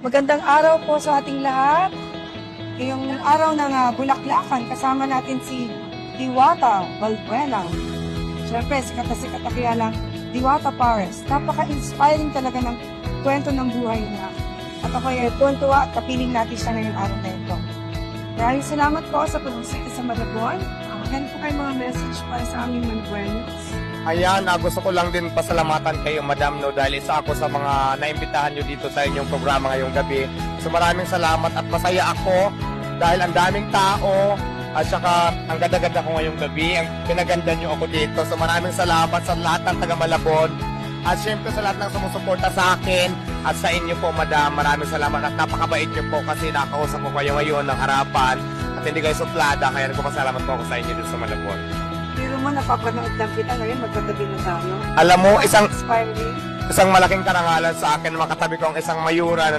Magandang araw po sa ating lahat. Ngayong araw ng Bulaklakan, kasama natin si Diwata Valbuena. Siyempre, sikat na kaya lang Diwata Pares. Napaka-inspiring talaga ng kwento ng buhay niya. At ako ay tuwan-tuwa at kapiling natin siya ngayong araw na ito. Maraming salamat po sa pagbisita sa Malabon. Yan po kayo mga message para sa aming Malbuenos. Ayan, gusto ko lang din pasalamatan kayo, Madam, no, dahil isa ako sa mga naimbitahan nyo dito sa inyong programa ngayong gabi. So maraming salamat at masaya ako dahil ang daming tao at saka ang ganda-ganda ko ngayong gabi. Ang pinaganda nyo ako dito. So maraming salamat sa lahat ng taga Malabon at syempre sa lahat ng sumusuporta sa akin at sa inyo po, Madam. Maraming salamat at napakabait nyo po kasi nakausap ko kayo ngayon ng harapan at hindi kayo suplada. Kaya nagpapasalamat po ako sa inyo dito sa Malabon. Pero mo, napapanood lang kita ngayon, magkatabi na tayo. Alam mo, Inspiring. isang malaking karangalan sa akin, makatabi ko ang isang mayura na